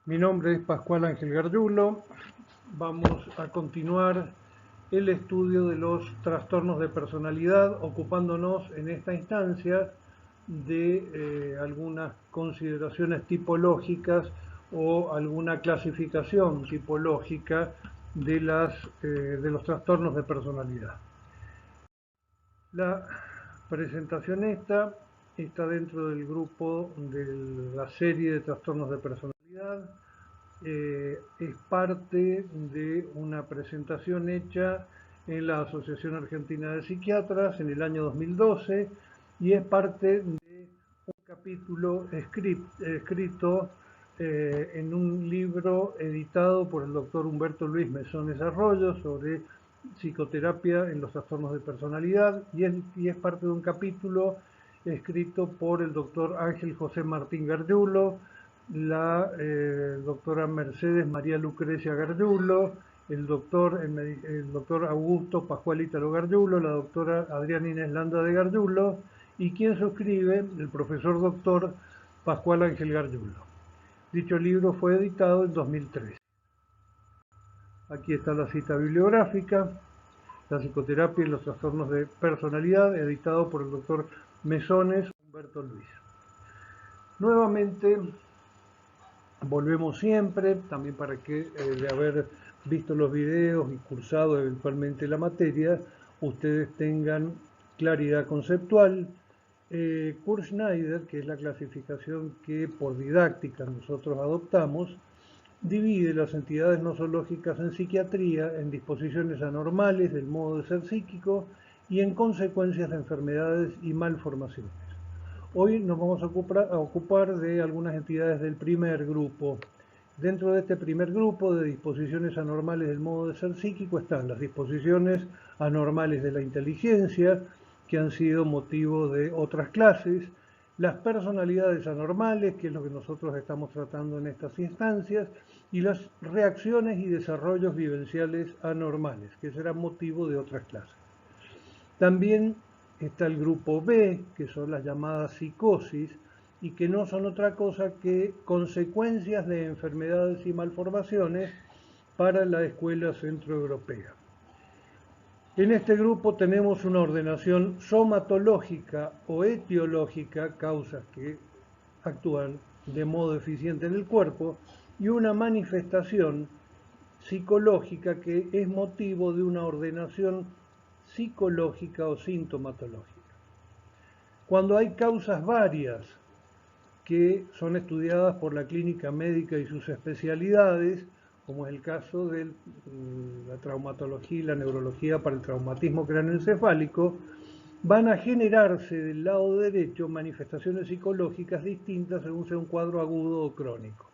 Mi nombre es Pascual Ángel Gargiulo. Vamos a continuar el estudio de los trastornos de personalidad, ocupándonos en esta instancia de algunas consideraciones tipológicas o alguna clasificación tipológica de los trastornos de personalidad. La presentación está dentro del grupo de la serie de trastornos de personalidad. Es parte de una presentación hecha en la Asociación Argentina de Psiquiatras en el año 2012 y es parte de un capítulo escrito en un libro editado por el doctor Humberto Luis Mesones Arroyo sobre psicoterapia en los trastornos de personalidad y es parte de un capítulo escrito por el doctor Ángel José Martín Gargiulo, la doctora Mercedes María Lucrecia Gargiulo, el doctor Augusto Pascual Ítalo Gargiulo, la doctora Adriana Inés Landa de Gargiulo y quien suscribe el profesor doctor Pascual Ángel Gargiulo. Dicho libro fue editado en 2013. Aquí está la cita bibliográfica, La psicoterapia y los trastornos de personalidad, editado por el doctor Mesones Humberto Luis. Nuevamente, volvemos siempre, también para que de haber visto los videos y cursado eventualmente la materia, ustedes tengan claridad conceptual. Kurt Schneider, que es la clasificación que por didáctica nosotros adoptamos, divide las entidades nosológicas en psiquiatría en disposiciones anormales del modo de ser psíquico y en consecuencias de enfermedades y malformaciones. Hoy nos vamos a ocupar de algunas entidades del primer grupo. Dentro de este primer grupo de disposiciones anormales del modo de ser psíquico están las disposiciones anormales de la inteligencia, que han sido motivo de otras clases, las personalidades anormales, que es lo que nosotros estamos tratando en estas instancias, y las reacciones y desarrollos vivenciales anormales, que serán motivo de otras clases. También está el grupo B, que son las llamadas psicosis, y que no son otra cosa que consecuencias de enfermedades y malformaciones para la escuela centroeuropea. En este grupo tenemos una ordenación somatológica o etiológica, causas que actúan de modo eficiente en el cuerpo, y una manifestación psicológica que es motivo de una ordenación psicológica o sintomatológica. Cuando hay causas varias que son estudiadas por la clínica médica y sus especialidades, como es el caso de la traumatología y la neurología para el traumatismo cráneoencefálico, van a generarse del lado derecho manifestaciones psicológicas distintas según sea un cuadro agudo o crónico.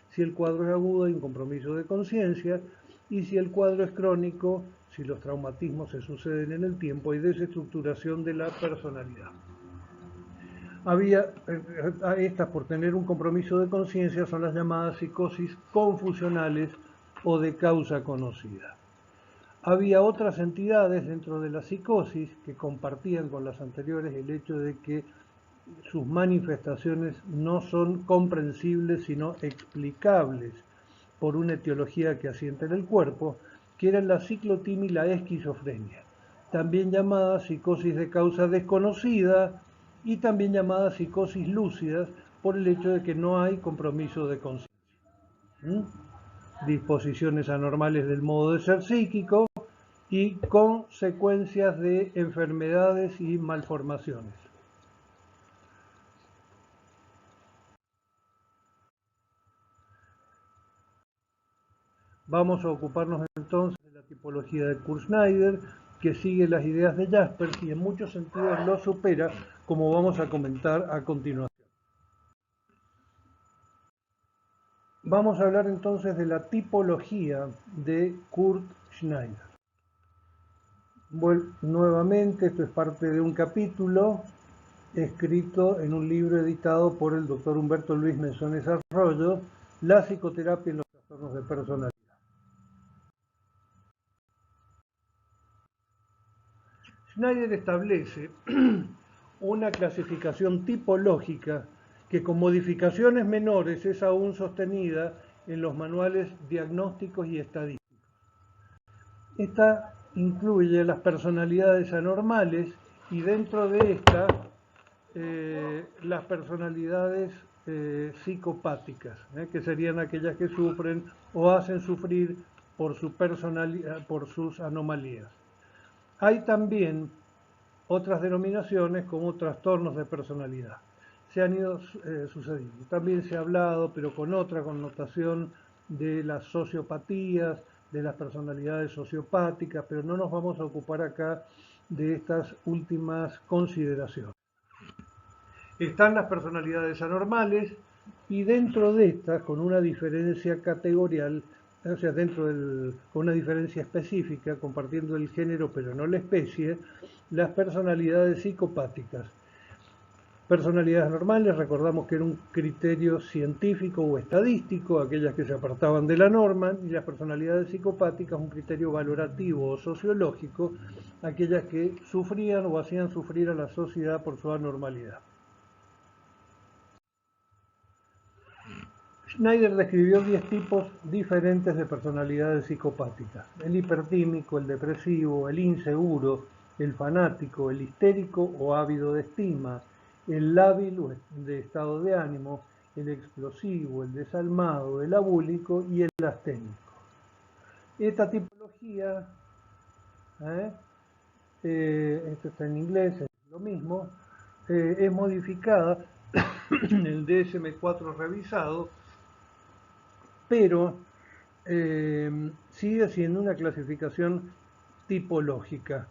Si el cuadro es agudo hay un compromiso de conciencia, y si el cuadro es crónico, si los traumatismos se suceden en el tiempo, hay desestructuración de la personalidad. Estas, por tener un compromiso de conciencia, son las llamadas psicosis confusionales o de causa conocida. Había otras entidades dentro de la psicosis que compartían con las anteriores el hecho de que sus manifestaciones no son comprensibles sino explicables por una etiología que asienta en el cuerpo, que eran la ciclotimia y la esquizofrenia, también llamada psicosis de causa desconocida y también llamada psicosis lúcidas por el hecho de que no hay compromiso de conciencia. Disposiciones anormales del modo de ser psíquico y consecuencias de enfermedades y malformaciones. Vamos a ocuparnos entonces de la tipología de Kurt Schneider, que sigue las ideas de Jaspers y en muchos sentidos lo supera, como vamos a comentar a continuación. Vamos a hablar entonces de la tipología de Kurt Schneider. Nuevamente, esto es parte de un capítulo escrito en un libro editado por el doctor Humberto Luis Mesones Arroyo, La psicoterapia en los trastornos de personalidad. Schneider establece una clasificación tipológica que con modificaciones menores es aún sostenida en los manuales diagnósticos y estadísticos. Esta incluye las personalidades anormales y dentro de esta las personalidades psicopáticas, que serían aquellas que sufren o hacen sufrir por su personalidad, por sus anomalías. Hay también otras denominaciones como trastornos de personalidad. Se han ido sucediendo. También se ha hablado, pero con otra connotación, de las sociopatías, de las personalidades sociopáticas, pero no nos vamos a ocupar acá de estas últimas consideraciones. Están las personalidades anormales y dentro de estas, con una diferencia categorial, o sea, con una diferencia específica, compartiendo el género pero no la especie, las personalidades psicopáticas. Personalidades normales, recordamos que era un criterio científico o estadístico, aquellas que se apartaban de la norma, y las personalidades psicopáticas, un criterio valorativo o sociológico, aquellas que sufrían o hacían sufrir a la sociedad por su anormalidad. Schneider describió 10 tipos diferentes de personalidades psicopáticas: el hipertímico, el depresivo, el inseguro, el fanático, el histérico o ávido de estima, el lábil o de estado de ánimo, el explosivo, el desalmado, el abúlico y el asténico. Esta tipología, esto está en inglés, es lo mismo, es modificada en el DSM-4 revisado, pero sigue siendo una clasificación tipológica,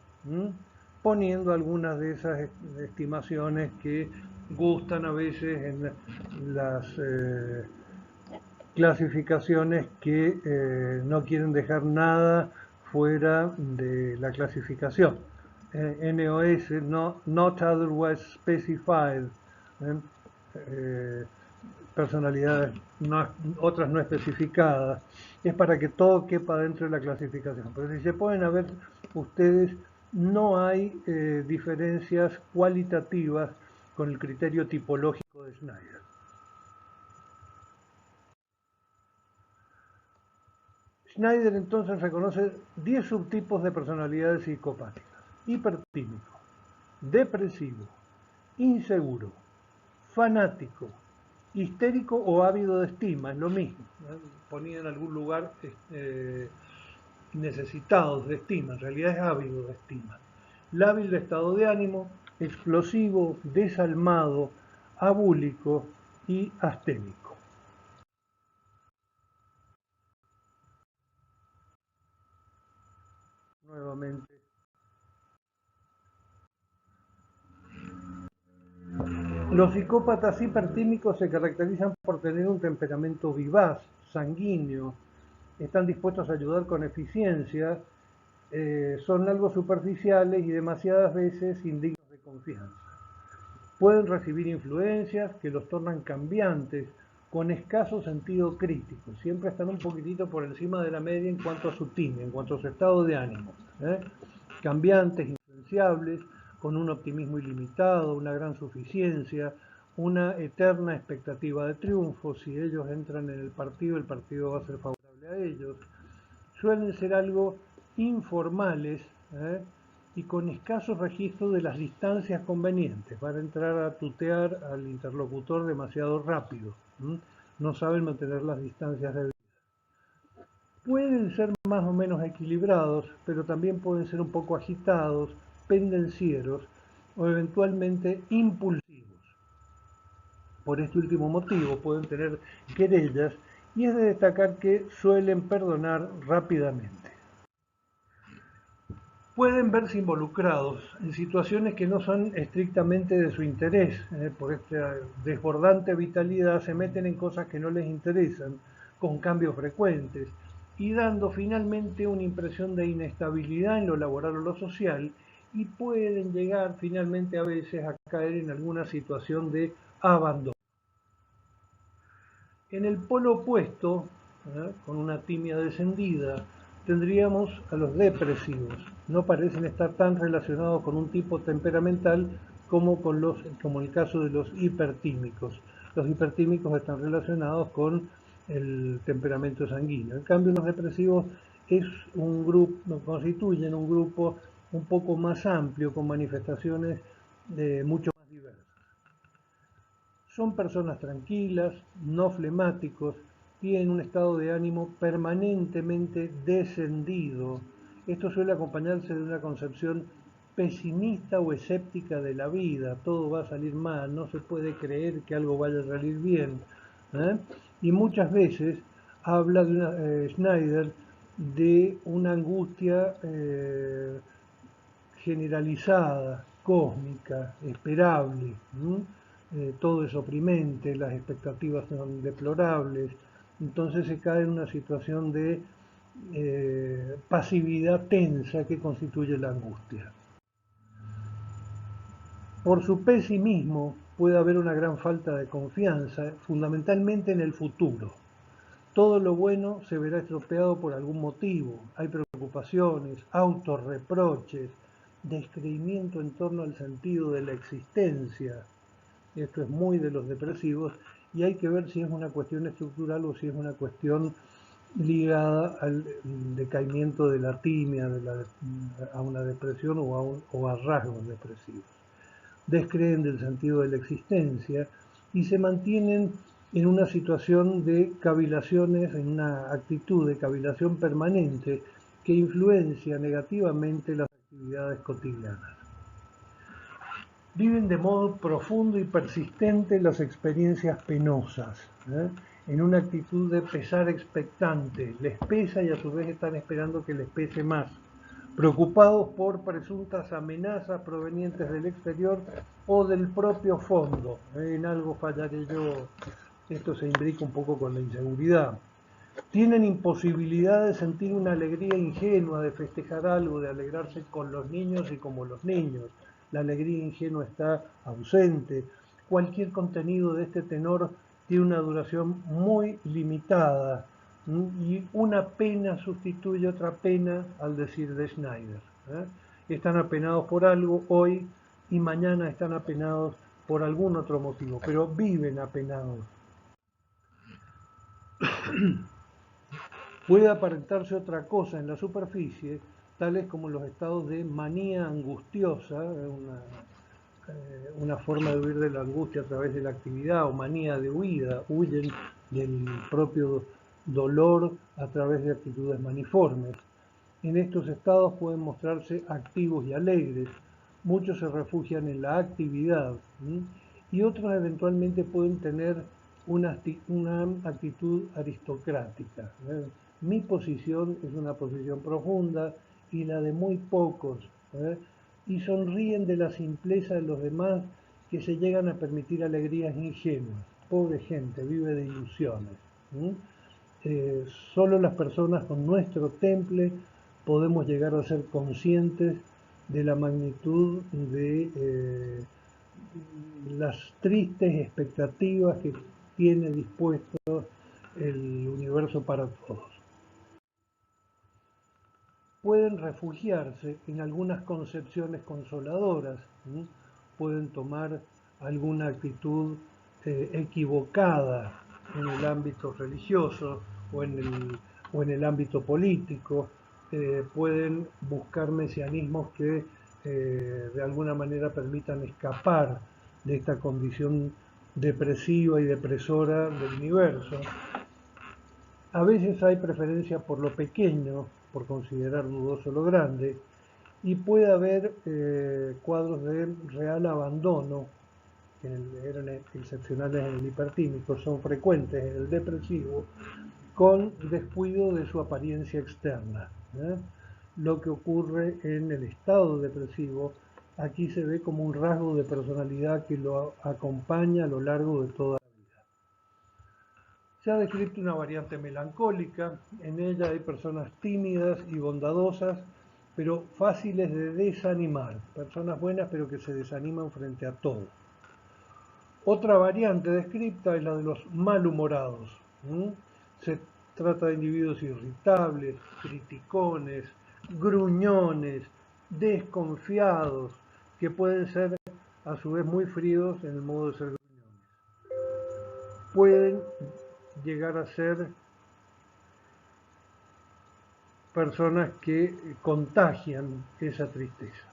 poniendo algunas de esas estimaciones que gustan a veces en las clasificaciones que no quieren dejar nada fuera de la clasificación. NOS, not otherwise specified, personalidades otras no especificadas, es para que todo quepa dentro de la clasificación. Pero si se pueden ver ustedes, no hay diferencias cualitativas con el criterio tipológico de Schneider. Schneider entonces reconoce 10 subtipos de personalidades psicopáticas: hipertímico, depresivo, inseguro, fanático, histérico o ávido de estima, es lo mismo, ponía en algún lugar necesitados de estima, en realidad es ávido de estima, lábil de estado de ánimo, explosivo, desalmado, abúlico y asténico. Nuevamente. Los psicópatas hipertímicos se caracterizan por tener un temperamento vivaz, sanguíneo, están dispuestos a ayudar con eficiencia, son algo superficiales y demasiadas veces indignos de confianza. Pueden recibir influencias que los tornan cambiantes, con escaso sentido crítico. Siempre están un poquitito por encima de la media en cuanto a su tine, en cuanto a su estado de ánimo. Cambiantes, influenciables, con un optimismo ilimitado, una gran suficiencia, una eterna expectativa de triunfo. Si ellos entran en el partido va a ser favorable a ellos. Suelen ser algo informales y con escaso registro de las distancias convenientes. Van a entrar a tutear al interlocutor demasiado rápido. No saben mantener las distancias debidas. Pueden ser más o menos equilibrados, pero también pueden ser un poco agitados, pendencieros o eventualmente impulsivos. Por este último motivo pueden tener querellas y es de destacar que suelen perdonar rápidamente. Pueden verse involucrados en situaciones que no son estrictamente de su interés. Por esta desbordante vitalidad se meten en cosas que no les interesan, con cambios frecuentes, y dando finalmente una impresión de inestabilidad en lo laboral o lo social, y pueden llegar finalmente a veces a caer en alguna situación de abandono. En el polo opuesto, con una timia descendida, tendríamos a los depresivos. No parecen estar tan relacionados con un tipo temperamental como el caso de los hipertímicos. Los hipertímicos están relacionados con el temperamento sanguíneo. En cambio, los depresivos es un grupo, constituyen un grupo un poco más amplio, con manifestaciones mucho más diversas. Son personas tranquilas, no flemáticos, tienen un estado de ánimo permanentemente descendido. Esto suele acompañarse de una concepción pesimista o escéptica de la vida. Todo va a salir mal, no se puede creer que algo vaya a salir bien. ¿eh? Y muchas veces habla de Schneider de una angustia generalizada, cósmica, esperable. Todo es oprimente, las expectativas son deplorables, entonces se cae en una situación de pasividad tensa que constituye la angustia. Por su pesimismo puede haber una gran falta de confianza, fundamentalmente en el futuro. Todo lo bueno se verá estropeado por algún motivo. Hay preocupaciones, autorreproches, descreimiento en torno al sentido de la existencia. Esto es muy de los depresivos y hay que ver si es una cuestión estructural o si es una cuestión ligada al decaimiento de la timia, a una depresión o a rasgos depresivos. Descreen del sentido de la existencia y se mantienen en una situación de cavilaciones, en una actitud de cavilación permanente que influencia negativamente las actividades cotidianas. Viven de modo profundo y persistente las experiencias penosas, en una actitud de pesar expectante. Les pesa y a su vez están esperando que les pese más, preocupados por presuntas amenazas provenientes del exterior o del propio fondo. En algo fallaré yo, esto se imbrica un poco con la inseguridad. Tienen imposibilidad de sentir una alegría ingenua, de festejar algo, de alegrarse con los niños y como los niños. La alegría ingenua está ausente. Cualquier contenido de este tenor tiene una duración muy limitada y una pena sustituye otra pena, al decir de Schneider. Están apenados por algo hoy y mañana están apenados por algún otro motivo, pero viven apenados. Puede aparentarse otra cosa en la superficie, tales como los estados de manía angustiosa, una forma de huir de la angustia a través de la actividad, o manía de huida, huyen del propio dolor a través de actitudes maniformes. En estos estados pueden mostrarse activos y alegres, muchos se refugian en la actividad y otros eventualmente pueden tener una actitud aristocrática. Mi posición es una posición profunda y la de muy pocos, y sonríen de la simpleza de los demás que se llegan a permitir alegrías ingenuas. Pobre gente, vive de ilusiones. Solo las personas con nuestro temple podemos llegar a ser conscientes de la magnitud de las tristes expectativas que tiene dispuesto el universo para todos. Pueden refugiarse en algunas concepciones consoladoras, pueden tomar alguna actitud equivocada en el ámbito religioso o en el ámbito político, pueden buscar mesianismos que de alguna manera permitan escapar de esta condición depresiva y depresora del universo. A veces hay preferencia por lo pequeño, por considerar dudoso lo grande, y puede haber cuadros de real abandono, que eran excepcionales en el hipertímico, son frecuentes en el depresivo, con descuido de su apariencia externa. Lo que ocurre en el estado depresivo, aquí se ve como un rasgo de personalidad que lo acompaña a lo largo de toda la vida. Se ha descrito una variante melancólica, en ella hay personas tímidas y bondadosas, pero fáciles de desanimar, personas buenas pero que se desaniman frente a todo. Otra variante descrita es la de los malhumorados. Se trata de individuos irritables, criticones, gruñones, desconfiados, que pueden ser a su vez muy fríos en el modo de ser gruñones. Pueden llegar a ser personas que contagian esa tristeza.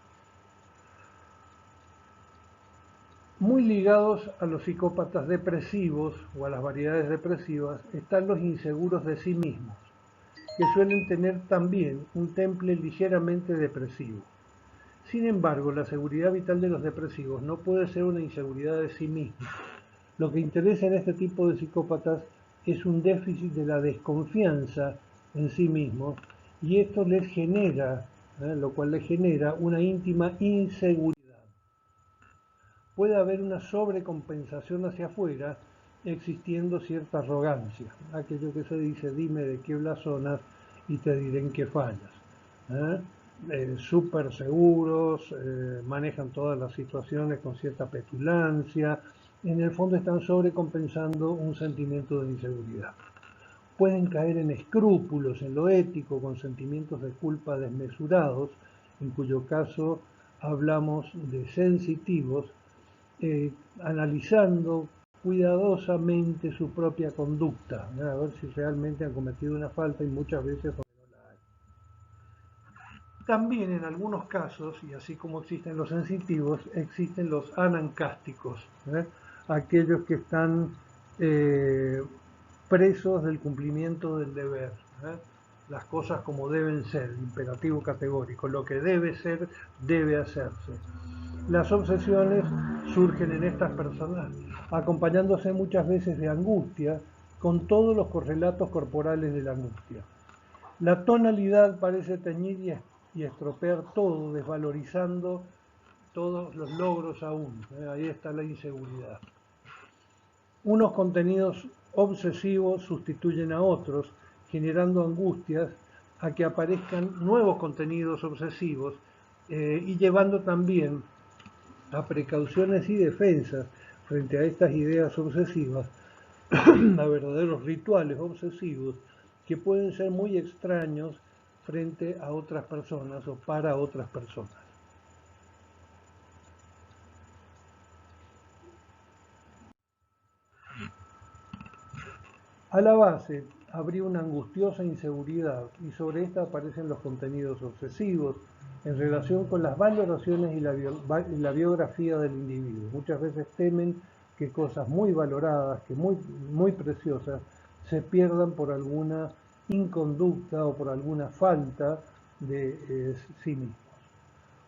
Muy ligados a los psicópatas depresivos o a las variedades depresivas están los inseguros de sí mismos, que suelen tener también un temple ligeramente depresivo. Sin embargo, la seguridad vital de los depresivos no puede ser una inseguridad de sí mismos. Lo que interesa en este tipo de psicópatas es un déficit de la desconfianza en sí mismos, y esto les genera, lo cual les genera una íntima inseguridad. Puede haber una sobrecompensación hacia afuera, existiendo cierta arrogancia, aquello que se dice: dime de qué blasonas y te diré en qué fallas. Súper seguros, manejan todas las situaciones con cierta petulancia, en el fondo están sobrecompensando un sentimiento de inseguridad. Pueden caer en escrúpulos en lo ético, con sentimientos de culpa desmesurados, en cuyo caso hablamos de sensitivos, analizando cuidadosamente su propia conducta, a ver si realmente han cometido una falta, y muchas veces no la hay. También en algunos casos, y así como existen los sensitivos, existen los anancásticos, aquellos que están presos del cumplimiento del deber, las cosas como deben ser, imperativo categórico: lo que debe ser, debe hacerse. Las obsesiones surgen en estas personas acompañándose muchas veces de angustia, con todos los correlatos corporales de la angustia. La tonalidad parece teñir y estropear todo, desvalorizando todos los logros aún. Ahí está la inseguridad. Unos contenidos obsesivos sustituyen a otros, generando angustias a que aparezcan nuevos contenidos obsesivos, y llevando también a precauciones y defensas frente a estas ideas obsesivas, a verdaderos rituales obsesivos que pueden ser muy extraños frente a otras personas o para otras personas. A la base habría una angustiosa inseguridad, y sobre esta aparecen los contenidos obsesivos en relación con las valoraciones y la biografía del individuo. Muchas veces temen que cosas muy valoradas, que muy preciosas, se pierdan por alguna inconducta o por alguna falta de sí mismos.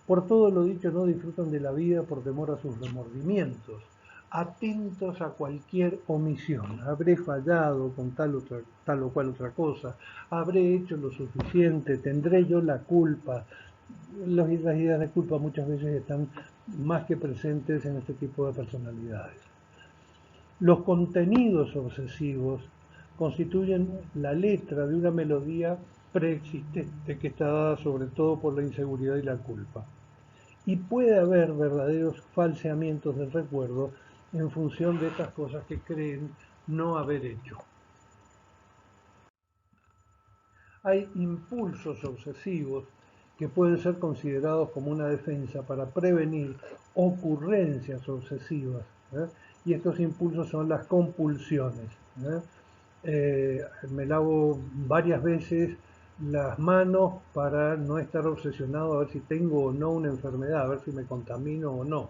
Por todo lo dicho, no disfrutan de la vida por temor a sus remordimientos, atentos a cualquier omisión. Habré fallado con tal o cual otra cosa, habré hecho lo suficiente, tendré yo la culpa. Las ideas de culpa muchas veces están más que presentes en este tipo de personalidades. Los contenidos obsesivos constituyen la letra de una melodía preexistente que está dada sobre todo por la inseguridad y la culpa. Y puede haber verdaderos falseamientos del recuerdo en función de estas cosas que creen no haber hecho. Hay impulsos obsesivos que pueden ser considerados como una defensa para prevenir ocurrencias obsesivas, y estos impulsos son las compulsiones. Me lavo varias veces las manos para no estar obsesionado a ver si tengo o no una enfermedad, a ver si me contamino o no.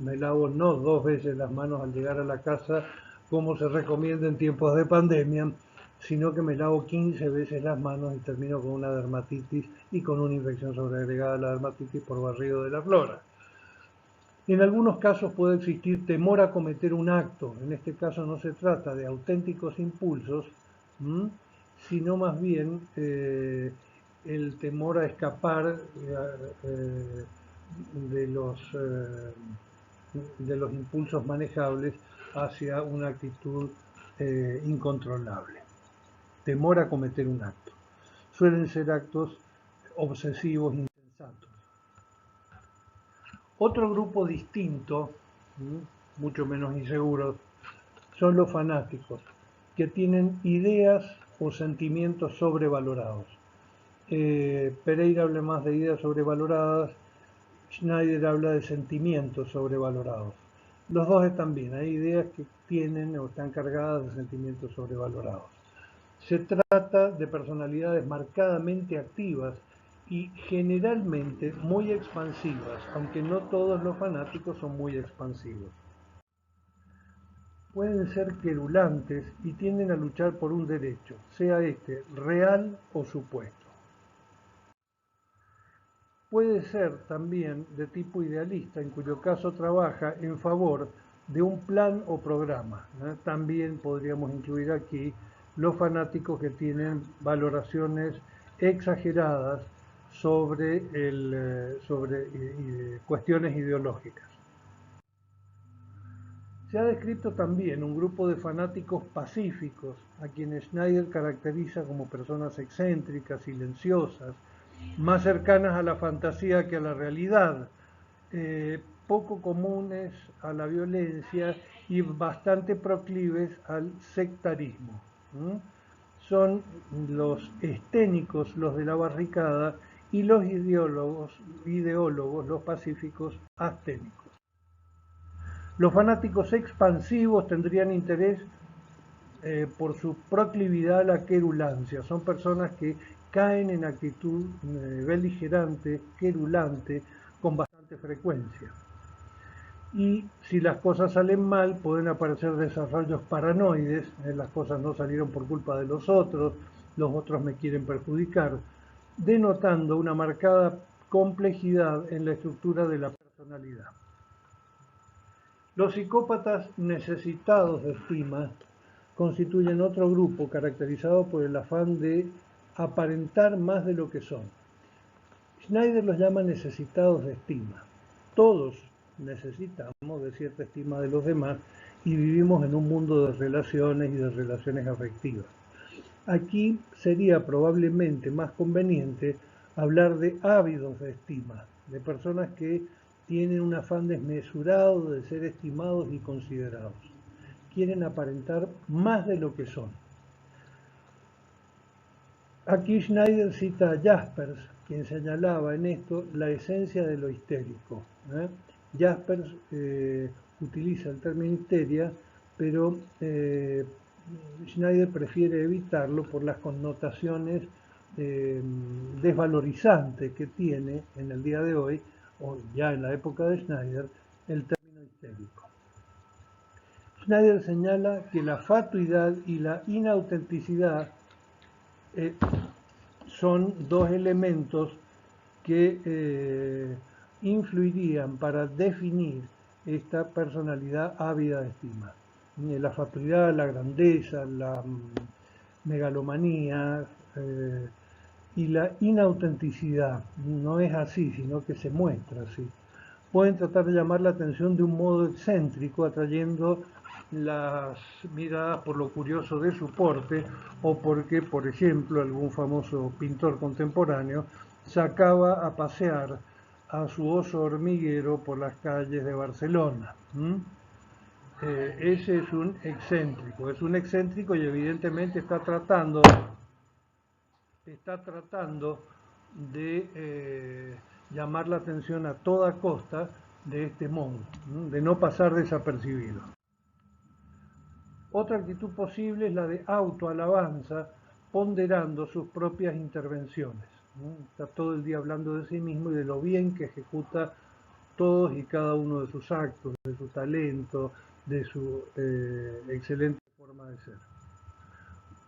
Me lavo no 2 veces las manos al llegar a la casa, como se recomienda en tiempos de pandemia, sino que me lavo 15 veces las manos y termino con una dermatitis y con una infección sobreagregada a la dermatitis por barrido de la flora. En algunos casos puede existir temor a cometer un acto. En este caso no se trata de auténticos impulsos, sino más bien el temor a escapar de los impulsos manejables hacia una actitud incontrolable. Temor a cometer un acto. Suelen ser actos obsesivos insensatos. Otro grupo distinto, mucho menos inseguros, son los fanáticos, que tienen ideas o sentimientos sobrevalorados. Pereira habla más de ideas sobrevaloradas, Schneider habla de sentimientos sobrevalorados. Los dos están bien. Hay ideas que tienen o están cargadas de sentimientos sobrevalorados. Se trata de personalidades marcadamente activas y generalmente muy expansivas, aunque no todos los fanáticos son muy expansivos. Pueden ser querulantes y tienden a luchar por un derecho, sea este real o supuesto. Puede ser también de tipo idealista, en cuyo caso trabaja en favor de un plan o programa. También podríamos incluir aquí los fanáticos que tienen valoraciones exageradas sobre cuestiones ideológicas. Se ha descrito también un grupo de fanáticos pacíficos, a quienes Schneider caracteriza como personas excéntricas, silenciosas, más cercanas a la fantasía que a la realidad, poco comunes a la violencia y bastante proclives al sectarismo. Son los esténicos, los de la barricada, y los ideólogos, los pacíficos, asténicos. Los fanáticos expansivos tendrían interés por su proclividad a la querulancia. Son personas que caen en actitud beligerante, querulante, con bastante frecuencia. Y si las cosas salen mal, pueden aparecer desarrollos paranoides, las cosas no salieron por culpa de los otros me quieren perjudicar, denotando una marcada complejidad en la estructura de la personalidad. Los psicópatas necesitados de estima constituyen otro grupo caracterizado por el afán de aparentar más de lo que son. Schneider los llama necesitados de estima. Todos necesitamos de cierta estima de los demás y vivimos en un mundo de relaciones y de relaciones afectivas. Aquí sería probablemente más conveniente hablar de ávidos de estima, de personas que tienen un afán desmesurado de ser estimados y considerados. Quieren aparentar más de lo que son. Aquí Schneider cita a Jaspers, quien señalaba en esto la esencia de lo histérico. Jaspers utiliza el término histeria, pero Schneider prefiere evitarlo por las connotaciones desvalorizantes que tiene en el día de hoy, o ya en la época de Schneider, el término histérico. Schneider señala que la fatuidad y la inautenticidad son dos elementos que influirían para definir esta personalidad ávida de estima. La fatuidad, la grandeza, la megalomanía y la inautenticidad. No es así, sino que se muestra así. Pueden tratar de llamar la atención de un modo excéntrico, atrayendo las miradas por lo curioso de su porte o porque, por ejemplo, algún famoso pintor contemporáneo sacaba a pasear a su oso hormiguero por las calles de Barcelona. Ese es un excéntrico y evidentemente está tratando de llamar la atención a toda costa de este modo, de no pasar desapercibido. Otra actitud posible es la de autoalabanza, ponderando sus propias intervenciones. Está todo el día hablando de sí mismo y de lo bien que ejecuta todos y cada uno de sus actos, de su talento, de su excelente forma de ser.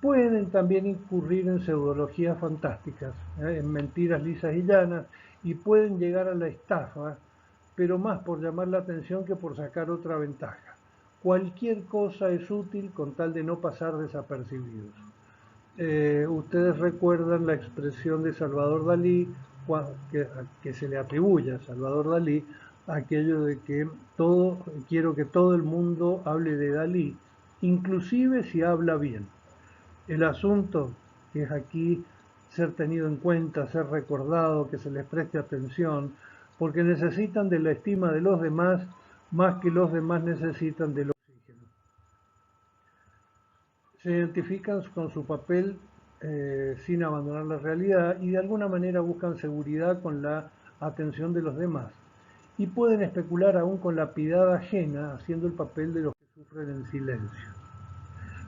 Pueden también incurrir en pseudologías fantásticas, en mentiras lisas y llanas, y pueden llegar a la estafa, pero más por llamar la atención que por sacar otra ventaja. Cualquier cosa es útil con tal de no pasar desapercibidos. Ustedes recuerdan la expresión de Salvador Dalí, que se le atribuye a Salvador Dalí, aquello de que quiero que todo el mundo hable de Dalí, inclusive si habla bien. El asunto es aquí ser tenido en cuenta, ser recordado, que se les preste atención, porque necesitan de la estima de los demás más que los demás necesitan del oxígeno. Se identifican con su papel sin abandonar la realidad y de alguna manera buscan seguridad con la atención de los demás. Y pueden especular aún con la piedad ajena, haciendo el papel de los que sufren en silencio.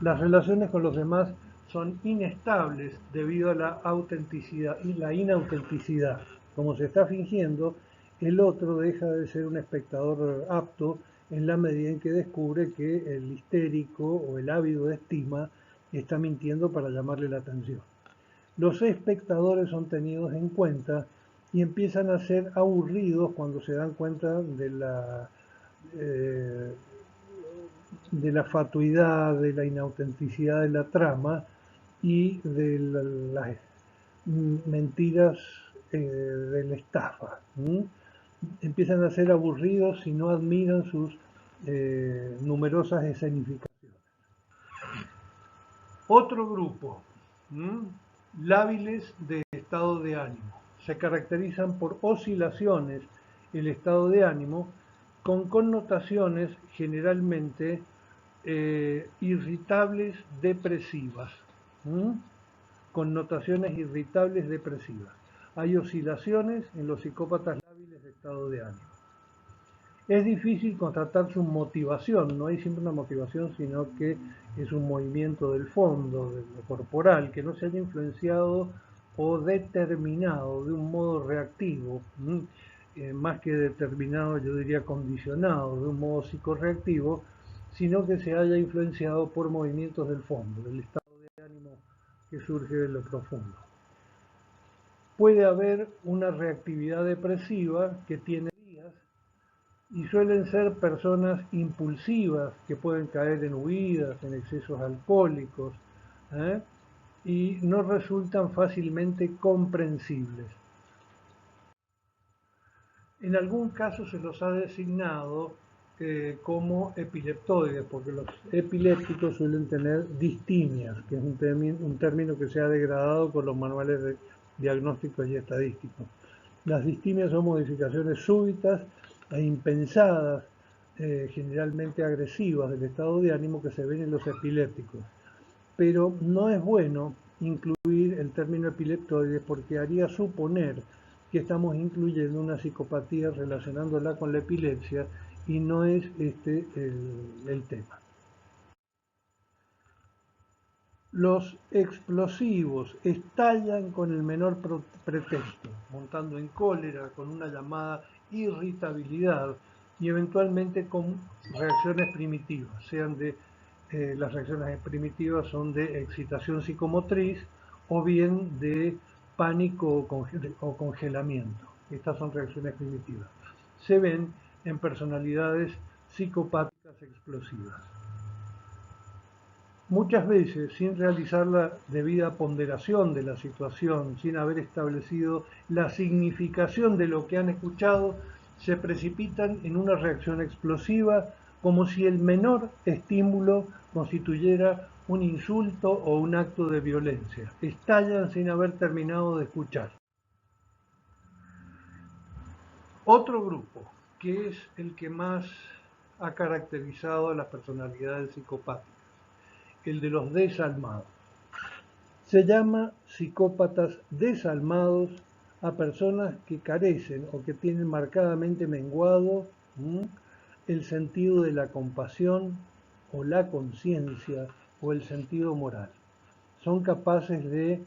Las relaciones con los demás son inestables debido a la autenticidad y la inautenticidad. Como se está fingiendo, el otro deja de ser un espectador apto en la medida en que descubre que el histérico o el ávido de estima está mintiendo para llamarle la atención. Los espectadores son tenidos en cuenta y empiezan a ser aburridos cuando se dan cuenta eh, de la fatuidad, de la inautenticidad de la trama y de las mentiras de la estafa. Empiezan a ser aburridos si no admiran sus numerosas escenificaciones. Otro grupo, lábiles de estado de ánimo. Se caracterizan por oscilaciones el estado de ánimo con connotaciones generalmente irritables depresivas. Connotaciones irritables depresivas. Hay oscilaciones en los psicópatas lábiles de estado de ánimo. Es difícil constatar su motivación, no hay siempre una motivación, sino que es un movimiento del fondo, de lo corporal, que no se haya influenciado o determinado de un modo reactivo, más que determinado, yo diría condicionado, de un modo psicorreactivo, sino que se haya influenciado por movimientos del fondo, del estado de ánimo que surge de lo profundo. Puede haber una reactividad depresiva que tiene días y suelen ser personas impulsivas que pueden caer en huidas, en excesos alcohólicos, y no resultan fácilmente comprensibles. En algún caso se los ha designado como epileptoides, porque los epilépticos suelen tener distimias, que es un término que se ha degradado con los manuales de diagnósticos y estadísticos. Las distimias son modificaciones súbitas e impensadas, generalmente agresivas del estado de ánimo que se ven en los epilépticos. Pero no es bueno incluir el término epileptoide porque haría suponer que estamos incluyendo una psicopatía relacionándola con la epilepsia y no es este el tema. Los explosivos estallan con el menor pretexto, montando en cólera, con una llamada irritabilidad y eventualmente con reacciones primitivas, sean de las reacciones primitivas son de excitación psicomotriz o bien de pánico o congelamiento. Estas son reacciones primitivas. Se ven en personalidades psicopáticas explosivas. Muchas veces, sin realizar la debida ponderación de la situación, sin haber establecido la significación de lo que han escuchado, se precipitan en una reacción explosiva como si el menor estímulo constituyera un insulto o un acto de violencia. Estallan sin haber terminado de escuchar. Otro grupo, que es el que más ha caracterizado a las personalidades psicopáticas, el de los desalmados. Se llama psicópatas desalmados a personas que carecen o que tienen marcadamente menguado el sentido de la compasión o la conciencia o el sentido moral. Son capaces de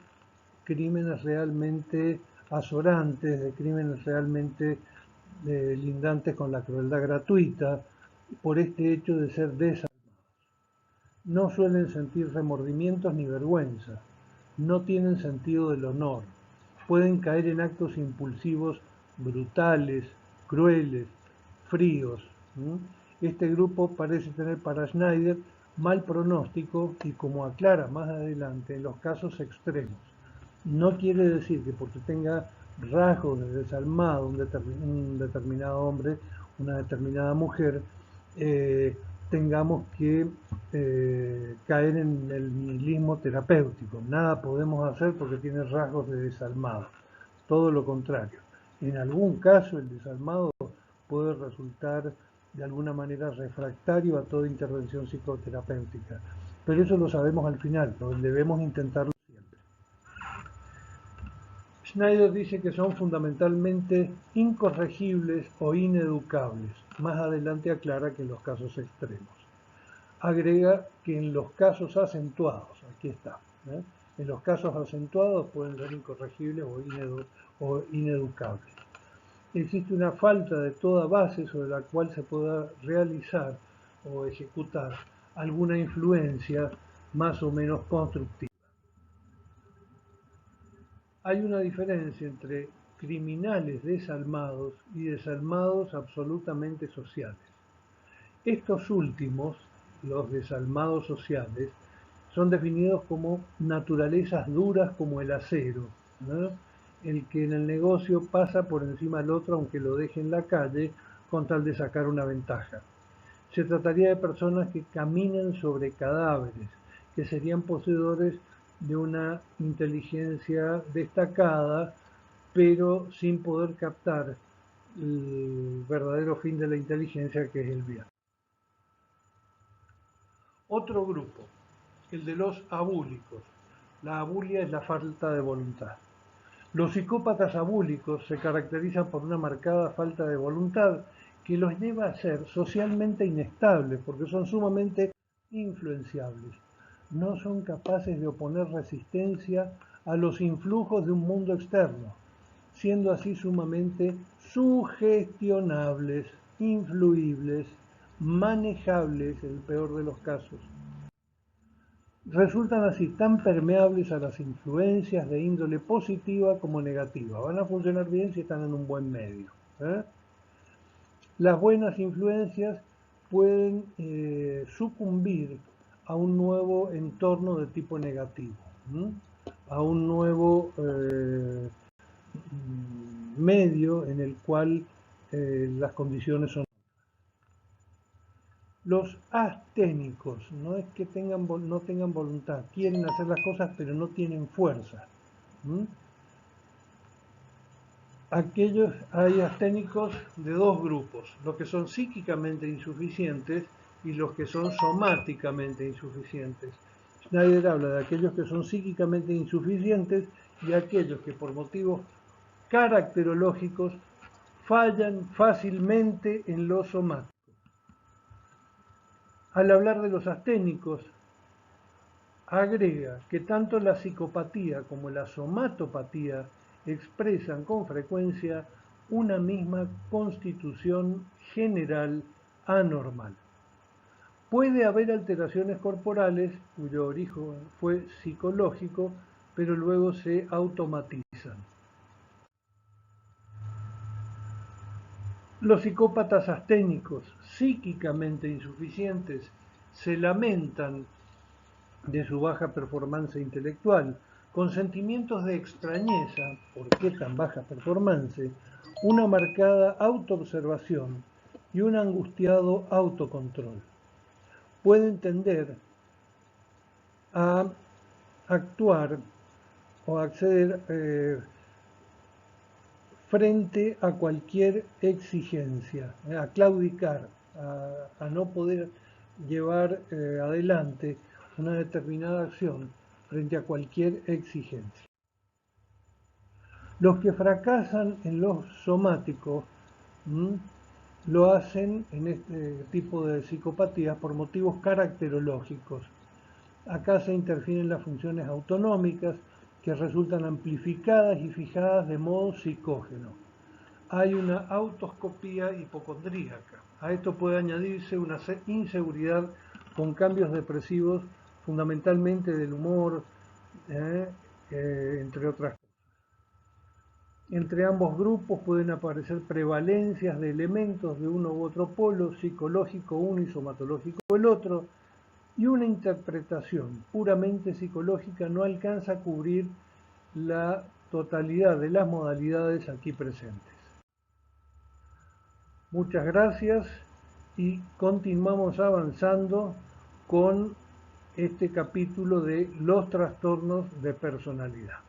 crímenes realmente azorantes, de crímenes realmente lindantes con la crueldad gratuita, por este hecho de ser desalmados. No suelen sentir remordimientos ni vergüenza, no tienen sentido del honor, pueden caer en actos impulsivos brutales, crueles, fríos. Este grupo parece tener para Schneider mal pronóstico y, como aclara más adelante, en los casos extremos. No quiere decir que porque tenga rasgos de desalmado un determinado hombre, una determinada mujer, tengamos que caer en el nihilismo terapéutico. Nada podemos hacer porque tiene rasgos de desalmado. Todo lo contrario. En algún caso el desalmado puede resultar de alguna manera refractario a toda intervención psicoterapéutica. Pero eso lo sabemos al final, pero debemos intentarlo siempre. Schneider dice que son fundamentalmente incorregibles o ineducables. Más adelante aclara que en los casos extremos. agrega que en los casos acentuados, aquí está, en los casos acentuados pueden ser incorregibles o ineducables. Existe una falta de toda base sobre la cual se pueda realizar o ejecutar alguna influencia más o menos constructiva. Hay una diferencia entre criminales desalmados y desalmados absolutamente sociales. Estos últimos, los desalmados sociales, son definidos como naturalezas duras como el acero, ¿no? El que en el negocio pasa por encima del otro aunque lo deje en la calle con tal de sacar una ventaja. Se trataría de personas que caminan sobre cadáveres, que serían poseedores de una inteligencia destacada, pero sin poder captar el verdadero fin de la inteligencia, que es el bien. Otro grupo, el de los abúlicos. La abulia es la falta de voluntad. Los psicópatas abúlicos se caracterizan por una marcada falta de voluntad que los lleva a ser socialmente inestables porque son sumamente influenciables. No son capaces de oponer resistencia a los influjos de un mundo externo, siendo así sumamente sugestionables, influibles, manejables en el peor de los casos. Resultan así tan permeables a las influencias de índole positiva como negativa. Van a funcionar bien si están en un buen medio. Las buenas influencias pueden sucumbir a un nuevo entorno de tipo negativo, a un nuevo medio en el cual las condiciones son. Los asténicos no es que no tengan voluntad, quieren hacer las cosas pero no tienen fuerza. Hay asténicos de dos grupos, los que son psíquicamente insuficientes y los que son somáticamente insuficientes. Schneider habla de aquellos que son psíquicamente insuficientes y aquellos que por motivos caracterológicos fallan fácilmente en lo somático. Al hablar de los asténicos, agrega que tanto la psicopatía como la somatopatía expresan con frecuencia una misma constitución general anormal. Puede haber alteraciones corporales cuyo origen fue psicológico, pero luego se automatizan. Los psicópatas asténicos, psíquicamente insuficientes, se lamentan de su baja performance intelectual, con sentimientos de extrañeza, ¿por qué tan baja performance?, una marcada autoobservación y un angustiado autocontrol. Pueden tender a actuar o acceder frente a cualquier exigencia, a claudicar, a no poder llevar adelante una determinada acción frente a cualquier exigencia. Los que fracasan en lo somático lo hacen en este tipo de psicopatías por motivos caracterológicos. Acá se interfieren las funciones autonómicas que resultan amplificadas y fijadas de modo psicógeno. Hay una autoscopía hipocondríaca. A esto puede añadirse una inseguridad con cambios depresivos, fundamentalmente del humor, entre otras cosas. Entre ambos grupos pueden aparecer prevalencias de elementos de uno u otro polo, psicológico uno y somatológico el otro, y una interpretación puramente psicológica no alcanza a cubrir la totalidad de las modalidades aquí presentes. Muchas gracias y continuamos avanzando con este capítulo de los trastornos de personalidad.